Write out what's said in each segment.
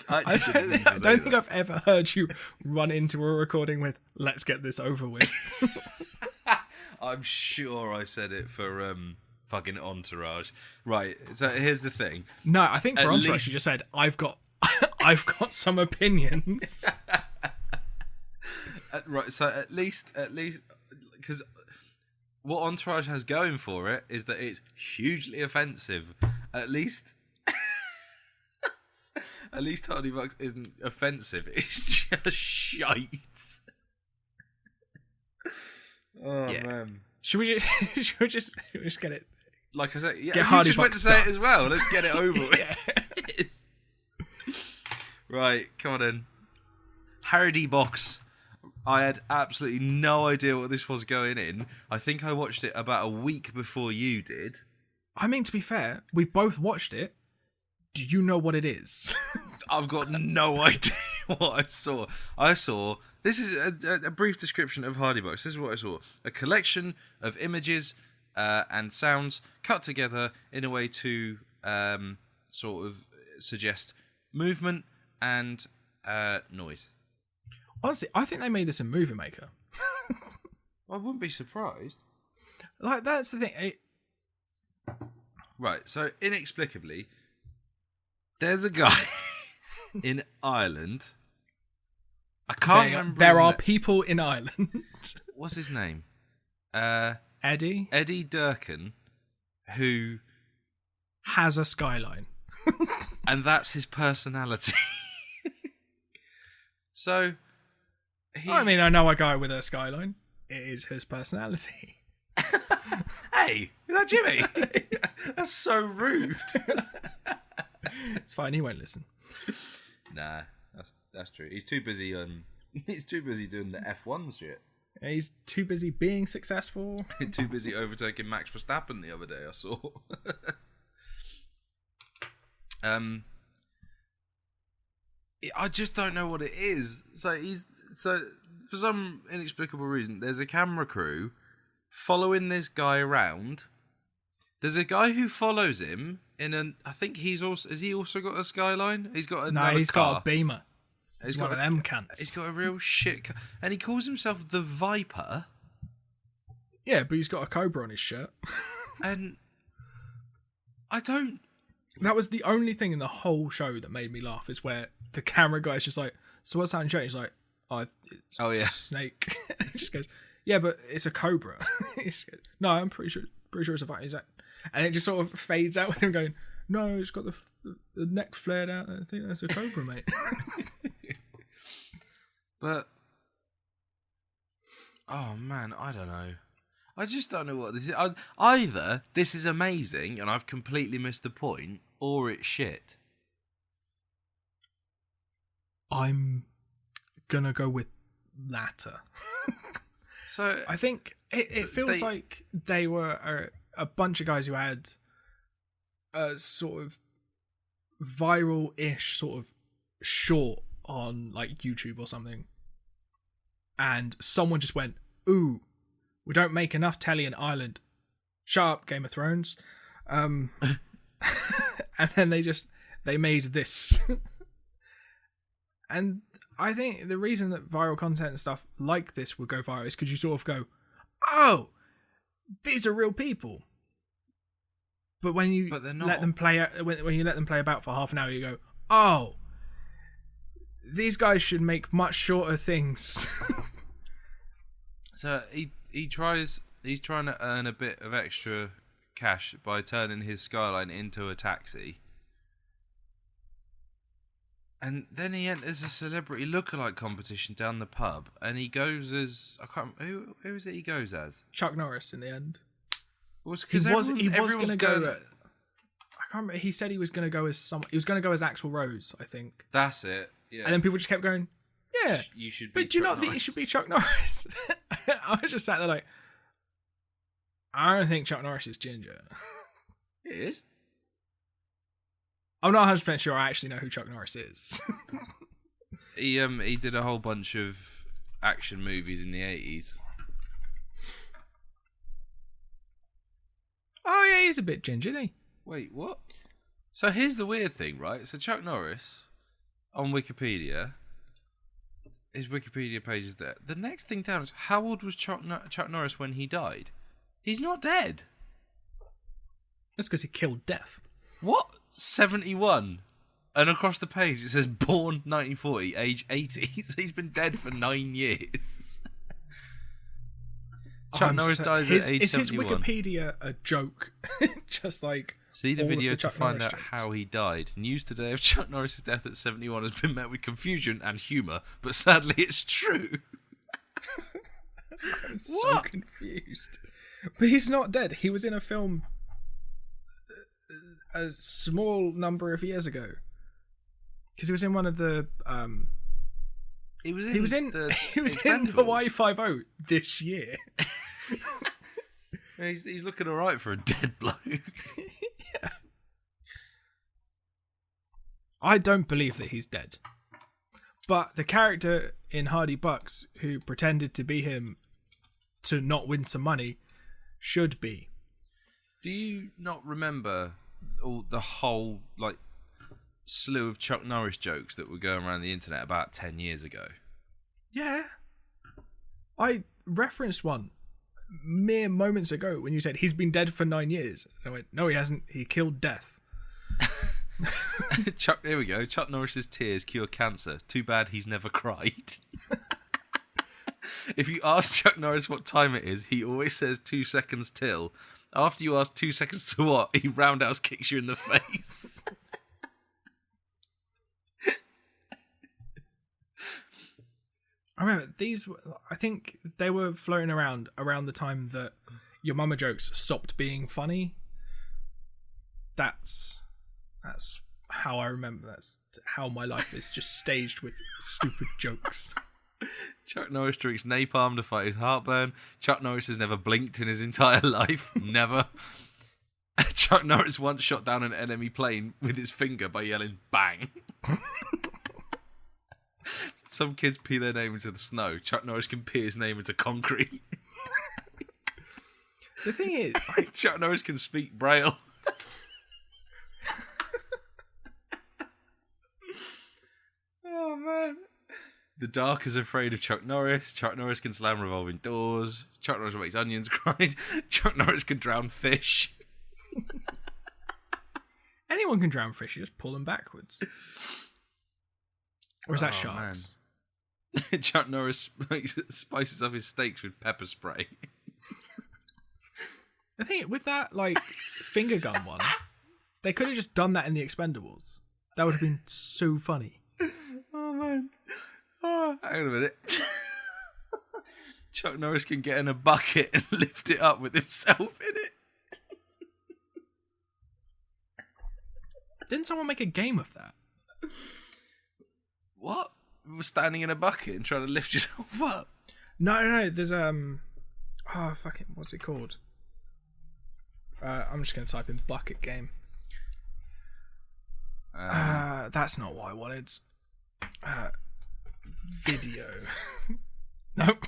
I actually didn't I don't think I've ever heard you run into a recording with "Let's get this over with." I'm sure I said it for fucking Entourage. Right. So here's the thing. No, I think for At Entourage least- you just said, "I've got some opinions." Right. So at least, because what Entourage has going for it is that it's hugely offensive. At least Hardy Bucks isn't offensive. It's just shite. Oh Yeah. man. Should we just get it? Like I said, yeah, Get you Hardy just went to Bucks say it done. as well. Let's get it over with. Right, come on in. Hardy Box. I had absolutely no idea what this was going in. I think I watched it about a week before you did. I mean, to be fair, we've both watched it. Do you know what it is? I've got no idea what I saw. This is a brief description of Hardy Box. This is what I saw. A collection of images and sounds cut together in a way to sort of suggest movement and noise. Honestly, I think they made this in Movie Maker. I wouldn't be surprised. Like, that's the thing. Right, so inexplicably, there's a guy in Ireland. I can't remember. There are his people in Ireland. What's his name? Eddie Eddie Durkin, who, has a skyline. and that's his personality. So, I mean, I know a guy with a skyline. It is his personality. hey, is that Jimmy? That's so rude. It's fine. He won't listen. Nah, that's true. He's too busy. He's too busy doing the F1 shit. He's too busy being successful. Too busy overtaking Max Verstappen the other day. I saw. I just don't know what it is. So for some inexplicable reason, there's a camera crew following this guy around. There's a guy who follows him in an. I think has he also got a skyline? He's got another No, he's car. got a Beamer. He's He's one of them cunts. He's got a real shit car. And he calls himself the Viper. Yeah, but he's got a cobra on his shirt. And I don't. That was the only thing in the whole show that made me laugh, is where the camera guy's just like, "So what's that in show?" He's like, "Oh, it's Oh, yeah. a snake." He just goes, "Yeah, but it's a cobra." He just goes, "No, I'm pretty sure it's a fight." And it just sort of fades out with him going, "No, it's got the neck flared out. I think that's a cobra, mate." But oh man, I don't know. I just don't know what this is. Either this is amazing and I've completely missed the point, or it's shit. I'm gonna go with latter. So I think it feels like they were a bunch of guys who had a sort of viral-ish sort of short on like YouTube or something, and someone just went, "Ooh, we don't make enough telly in Ireland. Shut up, Game of Thrones." And then they made this. And I think the reason that viral content and stuff like this would go viral is because you sort of go, "Oh, these are real people." But when you But they're not. let them play, when you let them play about for half an hour, you go, "Oh, these guys should make much shorter things." So he's trying to earn a bit of extra cash by turning his skyline into a taxi. And then he enters a celebrity lookalike competition down the pub, and he goes as who is it? He goes as Chuck Norris in the end. Well, He was everyone's going to going- go. I can't remember. He said he was going to go as some. He was going to go as Axl Rose, I think. That's it. Yeah. And then people just kept going, "Yeah, You should be but do you Chuck not think you Norris. should be Chuck Norris?" I was just sat there like, I don't think Chuck Norris is ginger. It is. I'm not 100% sure I actually know who Chuck Norris is. He did a whole bunch of action movies in the 80s. Oh yeah, he's a bit ginger, isn't he? Wait, what? So here's the weird thing, right? So Chuck Norris, on Wikipedia. His Wikipedia page is there. The next thing down is, how old was Chuck Norris when he died? He's not dead. That's because he killed death. What? 71. And across the page it says born 1940, age 80. So he's been dead for 9 years. Chuck Norris dies at age 71. Is his Wikipedia a joke? Just like... See the video to find out how he died. News today of Chuck Norris's death at 71 has been met with confusion and humour, but sadly it's true. I'm so confused. But he's not dead. He was in a film a small number of years ago. Because he was in one of the... He was in Hawaii Five-0 this year. He's looking alright for a dead bloke. Yeah. I don't believe that he's dead. But the character in Hardy Bucks who pretended to be him to not win some money should be. Do you not remember the whole slew of Chuck Norris jokes that were going around the internet about 10 years ago? Yeah. I referenced one mere moments ago when you said he's been dead for 9 years. I went, no, he hasn't. He killed death. Here we go. Chuck Norris's tears cure cancer. Too bad he's never cried. If you ask Chuck Norris what time it is, he always says 2 seconds till. After you ask 2 seconds to what, he roundhouse kicks you in the face. I remember I think they were floating around the time that your mama jokes stopped being funny. That's how I remember. That's how my life is just staged with stupid jokes. Chuck Norris drinks napalm to fight his heartburn. Chuck Norris has never blinked in his entire life. Never. Chuck Norris once shot down an enemy plane with his finger by yelling bang. Some kids pee their name into the snow. Chuck Norris can pee his name into concrete. The thing is... Chuck Norris can speak Braille. Oh, man. The dark is afraid of Chuck Norris. Chuck Norris can slam revolving doors. Chuck Norris makes onions cry. Chuck Norris can drown fish. Anyone can drown fish. You just pull them backwards. Or is that sharks? Chuck Norris spices up his steaks with pepper spray. I think with that, finger gun one, they could have just done that in the Expendables. That would have been so funny. Oh, man. Oh, hang on a minute. Chuck Norris can get in a bucket and lift it up with himself in it. Didn't someone make a game of that? What? Standing in a bucket and trying to lift yourself up? No. There's what's it called? I'm just gonna type in bucket game. That's not what I wanted. Video. Nope.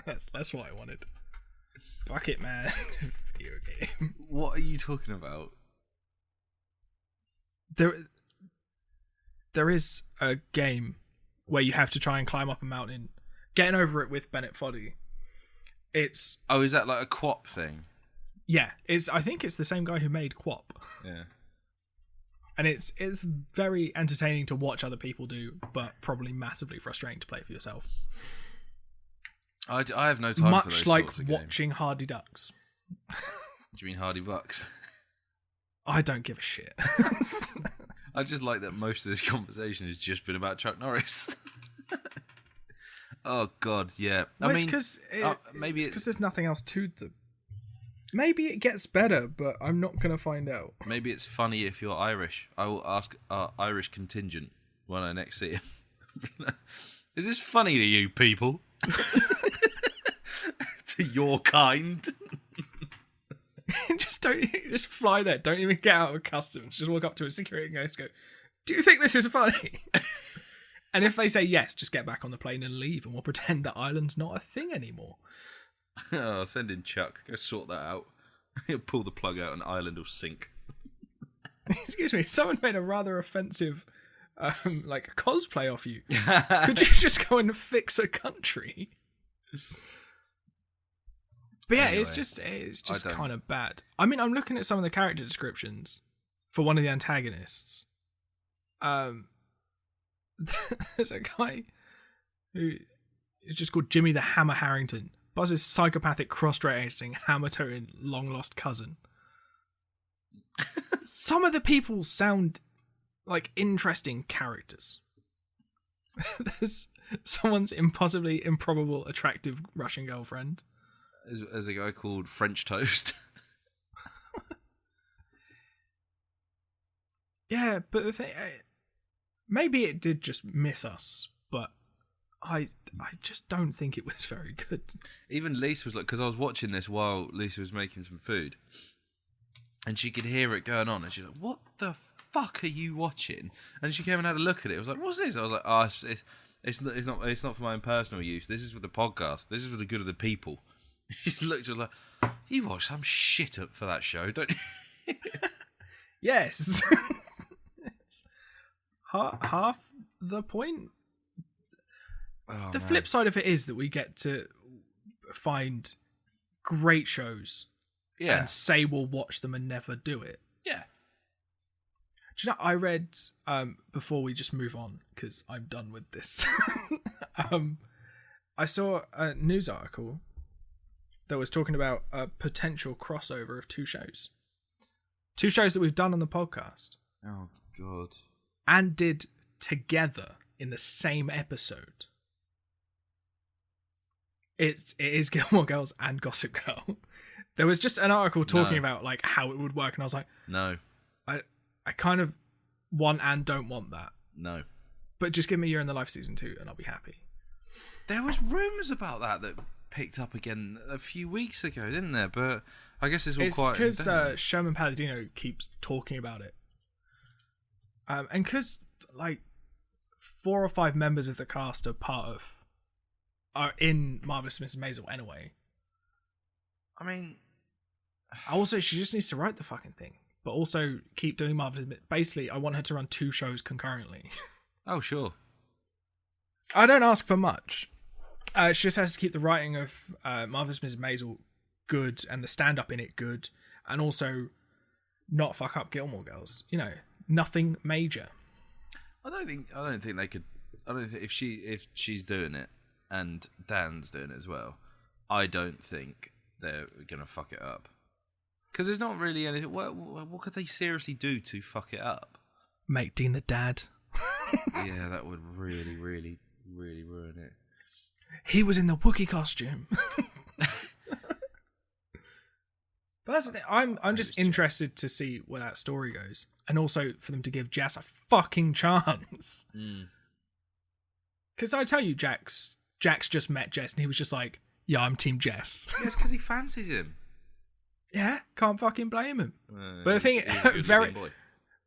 That's what I wanted. Bucket Man video game. What are you talking about? There is a game where you have to try and climb up a mountain. Getting Over It with Bennett Foddy. It's... Oh, is that like a QWOP thing? Yeah. I think it's the same guy who made QWOP. Yeah. And it's very entertaining to watch other people do, but probably massively frustrating to play for yourself. I have no time for those sorts of games. Much like watching Hardy Ducks. Do you mean Hardy Bucks? I don't give a shit. I just like that most of this conversation has just been about Chuck Norris. Oh, God, yeah. Well, it's because there's nothing else to them. Maybe it gets better, but I'm not going to find out. Maybe it's funny if you're Irish. I will ask our Irish contingent when I next see him. Is this funny to you people? To your kind? Just fly there. Don't even get out of customs. Just walk up to a security and go, do you think this is funny? And if they say yes, just get back on the plane and leave, and we'll pretend that Ireland's not a thing anymore. Oh, send in Chuck. Go sort that out. He'll pull the plug out and Ireland will sink. Excuse me, someone made a rather offensive like a cosplay of you. Could you just go and fix a country? But yeah, Anyway, it's just kind of bad. I mean, I'm looking at some of the character descriptions for one of the antagonists. There's a guy who is just called Jimmy the Hammer Harrington. Buzz's psychopathic cross-dressing, hammer-toting, long-lost cousin. Some of the people sound like interesting characters. There's someone's impossibly improbable, attractive Russian girlfriend. There's a guy called French Toast. Yeah, but the thing, maybe it did just miss us, but I just don't think it was very good. Even Lisa was like, because I was watching this while Lisa was making some food, and she could hear it going on, and she's like, "What the fuck are you watching?" And she came and had a look at it. I was like, "What's this?" I was like, "Oh, it's not for my own personal use. This is for the podcast. This is for the good of the people." She looked at me like, "You watch some shit up for that show, don't you?" Yes. It's half the point. Oh, the man. flip side of it is that we get to find great shows and say we'll watch them and never do it. Yeah. Do you know, I read, before we just move on, because I'm done with this, I saw a news article that was talking about a potential crossover of two shows. Two shows that we've done on the podcast. Oh, God. And did together in the same episode. It is Gilmore Girls and Gossip Girl. There was just an article talking about like how it would work, and I was like, no. I kind of want and don't want that. No. But just give me Year in the Life season 2 and I'll be happy. There was rumours about that picked up again a few weeks ago, didn't there? But I guess it's all quite... It's because Sherman Palladino keeps talking about it. And because, like, 4 or 5 members of the cast are in Marvelous Mrs. Maisel anyway. I mean... Also, she just needs to write the fucking thing. But also keep doing Marvelous... Basically, I want her to run 2 shows concurrently. Oh, sure. I don't ask for much. She just has to keep the writing of Marvelous Mrs. Maisel good and the stand-up in it good. And also not fuck up Gilmore Girls. You know, nothing major. I don't think they could... I don't think if she's doing it and Dan's doing it as well, I don't think they're going to fuck it up. Because there's not really anything... What could they seriously do to fuck it up? Make Dean the dad. Yeah, that would really, really, really ruin it. He was in the Wookiee costume. But that's the thing. I'm just interested to see where that story goes. And also for them to give Jess a fucking chance. Because I tell you, Jax just met Jess and he was just like, yeah, I'm Team Jess. Yeah, it's because he fancies him. Yeah, can't fucking blame him. But the thing,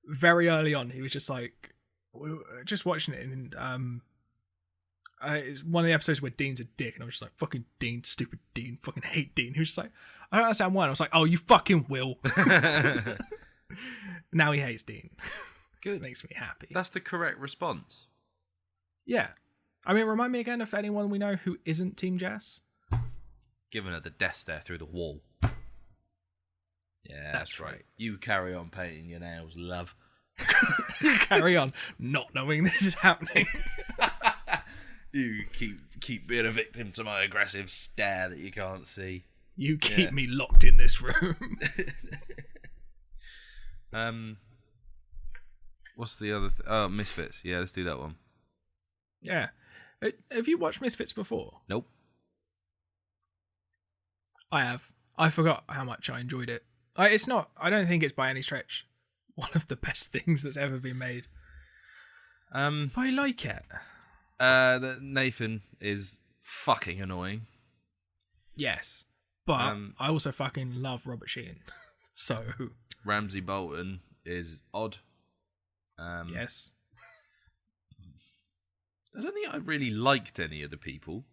very early on, he was just like, we were just watching it, and it's one of the episodes where Dean's a dick, and I was just like, fucking Dean, stupid Dean, fucking hate Dean. He was just like, I don't understand why. And I was like, oh, you fucking will. Now he hates Dean. Good. Makes me happy. That's the correct response. Yeah. I mean, remind me again of anyone we know who isn't Team Jess. Giving her the death stare through the wall. Yeah, that's right. You carry on painting your nails, love. Carry on not knowing this is happening. You keep being a victim to my aggressive stare that you can't see. You keep me locked in this room. What's the other oh, Misfits. Yeah, let's do that one. Yeah. Have you watched Misfits before? Nope. I have. I forgot how much I enjoyed it. I don't think it's by any stretch one of the best things that's ever been made. But I like it. Nathan is fucking annoying. Yes. But I also fucking love Robert Sheehan. So Ramsay Bolton is odd. Yes. I don't think I really liked any of the people.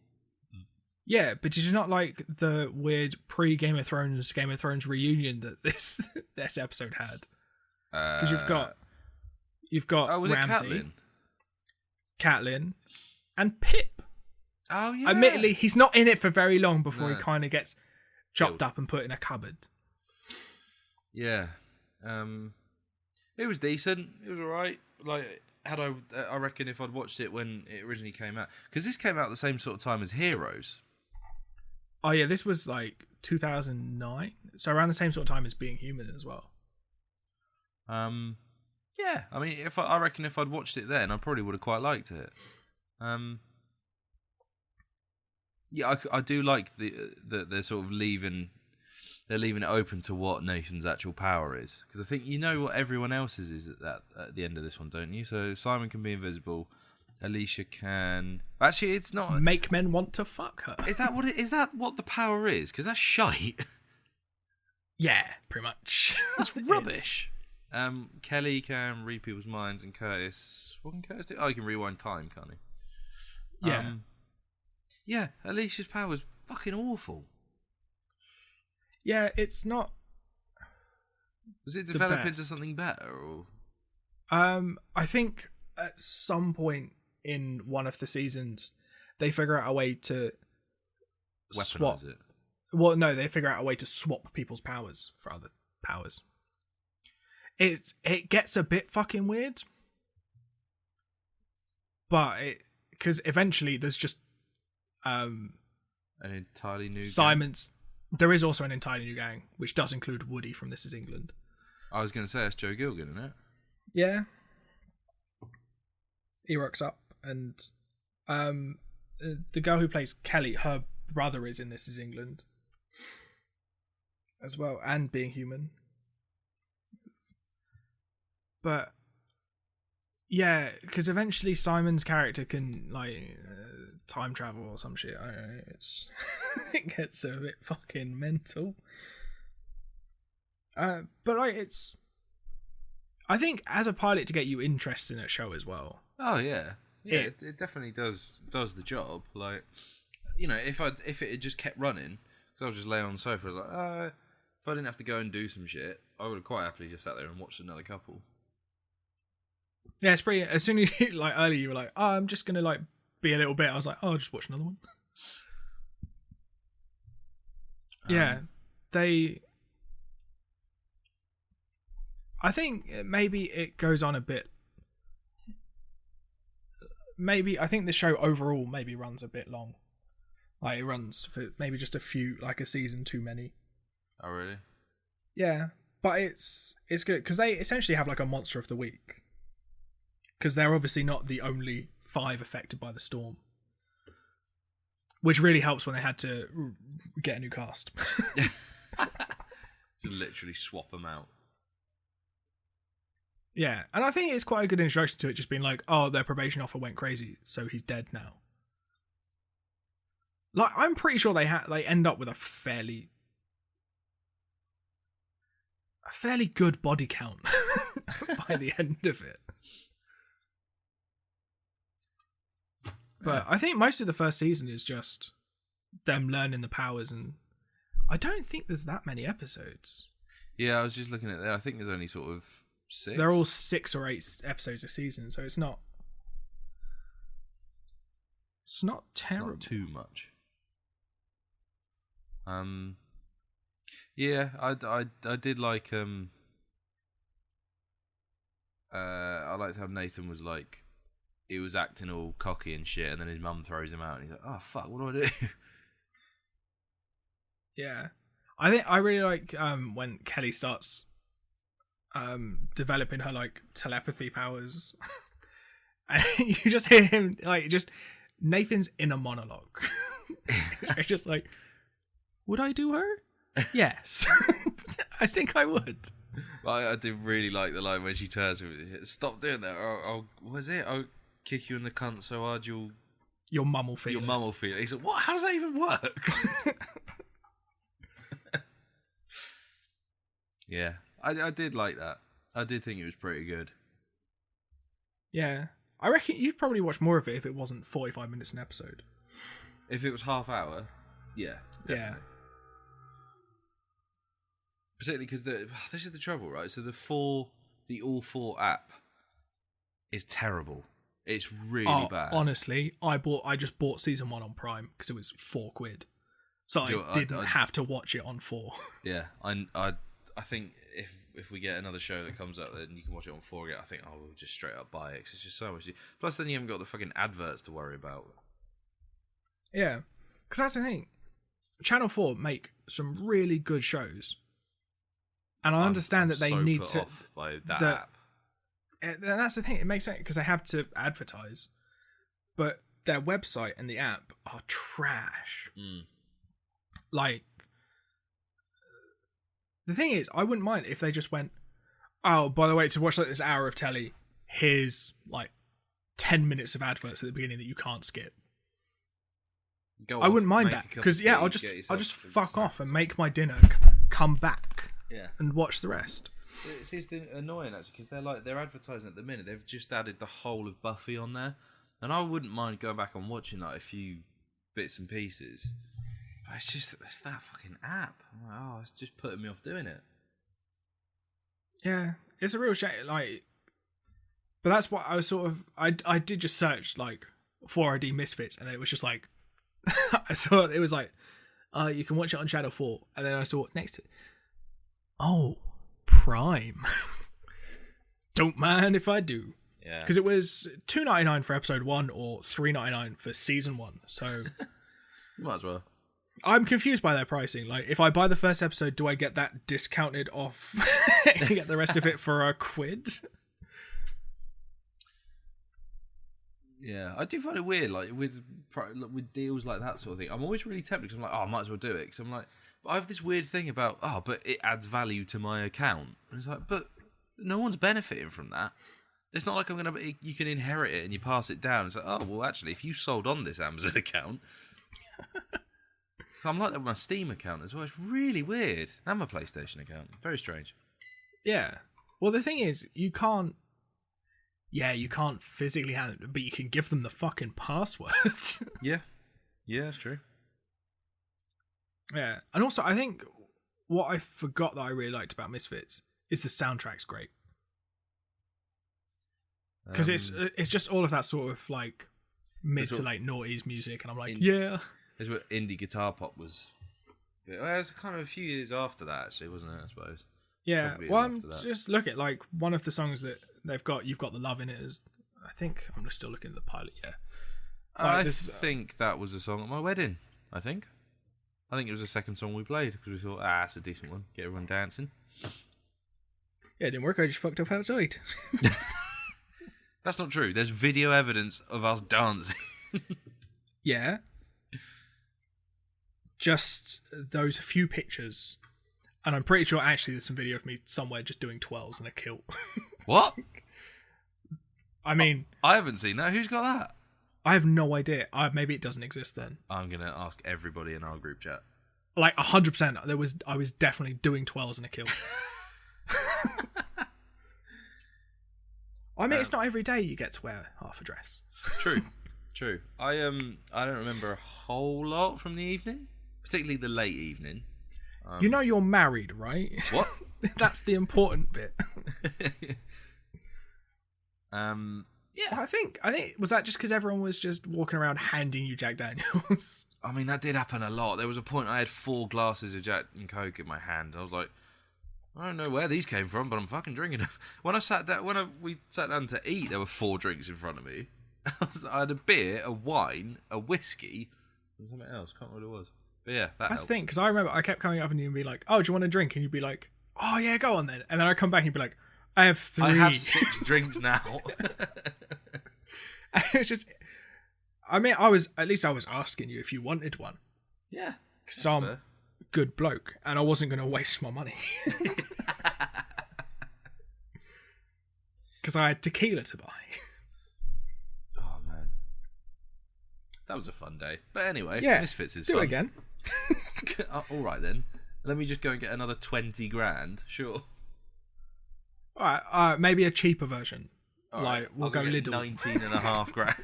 Yeah, but did you not like the weird pre-Game of Thrones reunion that this episode had? Because you've got oh, was Ramsay. it Catelyn? Catelyn, and Pip. Oh yeah. Admittedly, he's not in it for very long before he No. kind of gets chopped up and put in a cupboard. Yeah. It was decent. It was alright. Like, I reckon if I'd watched it when it originally came out, because this came out at the same sort of time as Heroes. Oh yeah, this was like 2009, so around the same sort of time as Being Human as well. Yeah. I mean, I reckon if I'd watched it then, I probably would have quite liked it. Yeah, I do like the they're sort of leaving it open to what Nathan's actual power is, because I think you know what everyone else's is at the end of this one, don't you? So Simon can be invisible, Alicia can. Actually, it's not. Make men want to fuck her. Is that what Is that what the power is? Because that's shite. Yeah, pretty much. That's rubbish. Kelly can read people's minds, and Curtis. What can Curtis do? Oh, he can rewind time, can't he? Yeah. Yeah, Alicia's power is fucking awful. Yeah, it's not. Does it develop into something better, or? I think at some point in one of the seasons, they figure out a way to swap. Weaponize it. Well, no, they figure out a way to swap people's powers for other powers. It gets a bit fucking weird, but because eventually there's just an entirely new Simon's. There is also an entirely new gang, which does include Woody from This Is England. I was going to say that's Joe Gilgan, isn't it? Yeah. He rocks up, and the girl who plays Kelly, her brother is in This Is England as well, and Being Human. But yeah, because eventually Simon's character can time travel or some shit. I don't know. It gets a bit fucking mental. But it's. I think as a pilot to get you interested in a show as well. Oh yeah, it definitely does the job. Like, you know, if it had just kept running, because I was just laying on the sofa, I was like, if I didn't have to go and do some shit, I would have quite happily just sat there and watched another couple. Yeah, it's pretty. As soon as you earlier, you were like, "Oh, I'm just gonna be a little bit." I was like, "Oh, I'll just watch another one." Yeah, I think maybe it goes on a bit. Maybe I think the show overall maybe runs a bit long. Like, it runs for maybe just a season too many. Oh really? Yeah, but it's good because they essentially have like a monster of the week. Because they're obviously not the only 5 affected by the storm. Which really helps when they had to get a new cast. To literally swap them out. Yeah, and I think it's quite a good introduction to it, just being like, oh, their probation offer went crazy, so he's dead now. Like, I'm pretty sure they end up with a fairly good body count by the end of it. But I think most of the first season is just them learning the powers, and I don't think there's that many episodes. Yeah, I was just looking at that. I think there's only sort of 6. They're all 6 or 8 episodes a season, so it's not terrible. It's not too much. Yeah, I did like I liked how Nathan was like, he was acting all cocky and shit, and then his mum throws him out, and he's like, "Oh fuck, what do I do?" Yeah, I think I really like when Kelly starts developing her like telepathy powers, and you just hear him Nathan's inner monologue. It's just like, would I do her? Yes, I think I would. I did really like the line when she turns to him, "Stop doing that, or was it? I'll kick you in the cunt so hard your mum will feel it." He's like, "What? How does that even work?" Yeah, I did like that. I did think it was pretty good. Yeah, I reckon you'd probably watch more of it if it wasn't 45 minutes an episode. If it was half hour, yeah, definitely. Yeah. Particularly because this is the trouble, right? So the All 4 app is terrible. It's really bad. Honestly, I just bought season 1 on Prime because it was £4, so I didn't have to watch it on 4. Yeah, I think if we get another show that comes up and you can watch it on 4 again, I think we'll just straight up buy it because it's just so much. Plus, then you haven't got the fucking adverts to worry about. Yeah, because that's the thing. Channel 4 make some really good shows, and I understand that they so need put to. Off by that app. And that's the thing. It makes sense because they have to advertise, but their website and the app are trash. Like, the thing is, I wouldn't mind if they just went, oh, by the way, to watch like this hour of telly, here's like 10 minutes of adverts at the beginning that you can't skip. I wouldn't mind that because I'll just fuck off and make my dinner, come back, and watch the rest. It's annoying actually because they're advertising at the minute. They've just added the whole of Buffy on there, and I wouldn't mind going back and watching like a few bits and pieces. But it's that fucking app. I'm like, it's just putting me off doing it. Yeah, it's a real shame. Like, but that's what I was sort of. I did just search like 4ID Misfits, and then it was just like I saw it was like, you can watch it on Channel 4, and then I saw it next to it. Prime. Don't mind if I do. Yeah. Because it was $2.99 for episode 1 or $3.99 for season 1. So might as well. I'm confused by their pricing. Like, if I buy the first episode, do I get that discounted off and get the rest of it for £1? Yeah, I do find it weird, like with deals like that sort of thing. I'm always really tempted because I'm like, I might as well do it. Because I'm like, but I have this weird thing about, but it adds value to my account. And it's like, but no one's benefiting from that. It's not like you can inherit it and you pass it down. It's like, well, actually, if you sold on this Amazon account, so I'm like that with my Steam account as well. It's really weird. And my PlayStation account, very strange. Yeah. Well, the thing is, you can't physically have it, but you can give them the fucking password. Yeah, that's true. Yeah, and also I think what I forgot that I really liked about Misfits is the soundtrack's great. Because it's just all of that sort of like mid to late noughties music, and I'm like, It's what indie guitar pop was. It was kind of a few years after that, actually, wasn't it? I suppose. Yeah, Probably well, I'm just look at like one of the songs that they've got. You've got the love in it. I think I'm just still looking at the pilot. Yeah, I think that was a song at my wedding. I think it was the second song we played because we thought, it's a decent one. Get everyone dancing. Yeah, it didn't work. I just fucked off outside. That's not true. There's video evidence of us dancing. Yeah. Just those few pictures. And I'm pretty sure actually there's some video of me somewhere just doing twirls in a kilt. What? I mean... I haven't seen that. Who's got that? I have no idea. Maybe it doesn't exist then. I'm going to ask everybody in our group chat. Like 100%. I was definitely doing twirls in a kilt. I mean, it's not every day you get to wear half a dress. True. I don't remember a whole lot from the evening, particularly the late evening. You know you're married, right? What? That's the important bit. Yeah. Well, I think was that just because everyone was just walking around handing you Jack Daniels? I mean, that did happen a lot. There was a point I had 4 glasses of Jack and Coke in my hand. I was like, I don't know where these came from, but I'm fucking drinking them. When we sat down to eat, there were 4 drinks in front of me. I had a beer, a wine, a whiskey, and something else. Can't remember what it was. But yeah, that's the thing, because I remember I kept coming up and you'd be like, oh, do you want a drink? And you'd be like, oh yeah, go on then. And then I'd come back and you'd be like, I have 3. I have 6 drinks now. It's just, I mean, I was asking you if you wanted one. Yeah. Because I'm a good bloke and I wasn't going to waste my money. Because I had tequila to buy. Oh, man. That was a fun day. But anyway, yeah, Misfits is do fun. it again. All right, then. Let me just go and get another 20 grand. Sure. All right, maybe a cheaper version. All like, right, we'll go Lidl. 19.5 grand.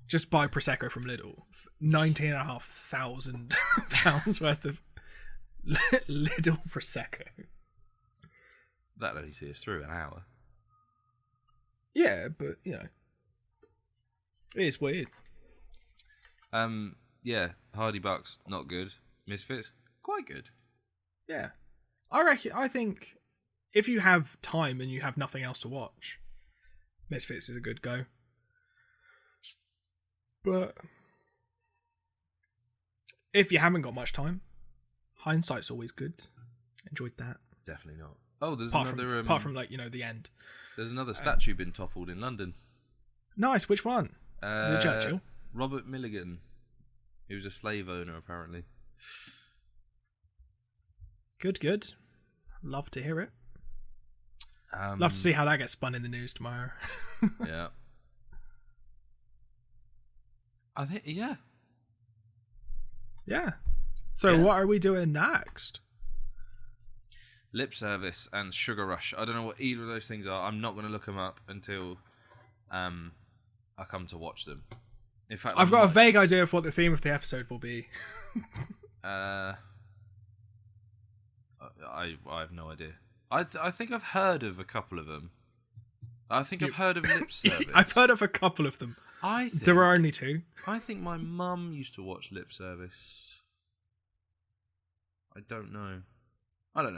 Just buy Prosecco from Lidl. 19,500 pounds worth of Lidl Prosecco. That'll only see us through an hour. Yeah, but you know, it is weird. Yeah, Hardy Bucks not good. Misfits quite good. Yeah, I think if you have time and you have nothing else to watch, Misfits is a good go. But if you haven't got much time, hindsight's always good. Enjoyed that. Definitely not. Oh, there's Apart another. from like the end. There's another statue been toppled in London. Nice. Which one? Is it Churchill? Robert Milligan. He was a slave owner, apparently. Good. Love to hear it. Love to see how that gets spun in the news tomorrow. Yeah. I think, yeah. Yeah. So what are we doing next? Lip Service and Sugar Rush. I don't know what either of those things are. I'm not going to look them up until I come to watch them. In fact, I've got a vague idea of what the theme of the episode will be. I have no idea. I think I've heard of a couple of them. I think I've heard of Lip Service. I've heard of a couple of them. There are only two. I think my mum used to watch Lip Service. I don't know.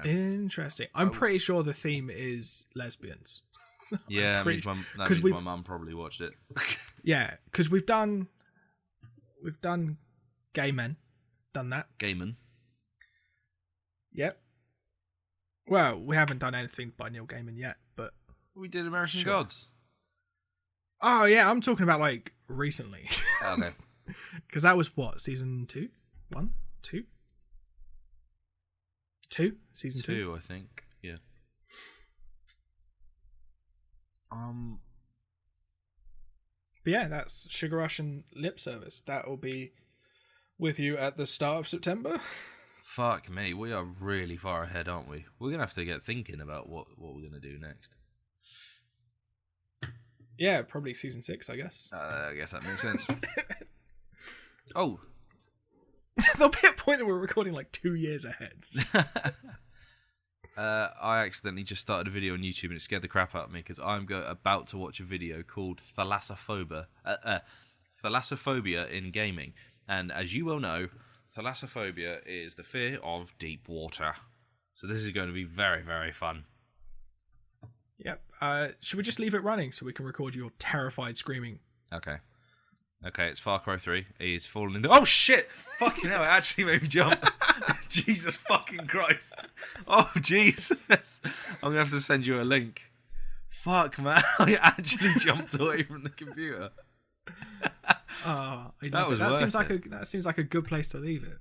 Interesting. I'm pretty sure the theme is lesbians. Yeah, that means my mum probably watched it. Yeah, because we've done gay men. Done that. Gay men. Yep. Well, we haven't done anything by Neil Gaiman yet, but we did American Gods. Oh yeah, I'm talking about like recently. Okay. Because that was what, season 2? 1? 2? 2? Season 2? 2, I think. Yeah. But yeah, that's Sugar Rush and Lip Service. That will be with you at the start of September. Fuck me, we are really far ahead, aren't we? We're gonna have to get thinking about what we're gonna do next. Yeah, probably season 6, I guess. I guess that makes sense. Oh. There'll be a point that we're recording like 2 years ahead. I accidentally just started a video on YouTube and it scared the crap out of me because I'm about to watch a video called Thalassophobia in Gaming. And as you well know, thalassophobia is the fear of deep water. So this is going to be very, very fun. Yep. Should we just leave it running so we can record your terrified screaming? Okay, it's Far Cry 3. He's fallen into... Oh, shit! Fucking hell, it actually made me jump. Jesus fucking Christ. Oh, Jesus. I'm going to have to send you a link. Fuck, man. I actually jumped away from the computer. That seems like a good place to leave it.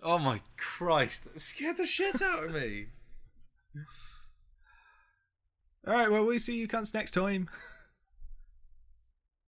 Oh, my Christ. That scared the shit out of me. Alright, well, we'll see you cunts next time.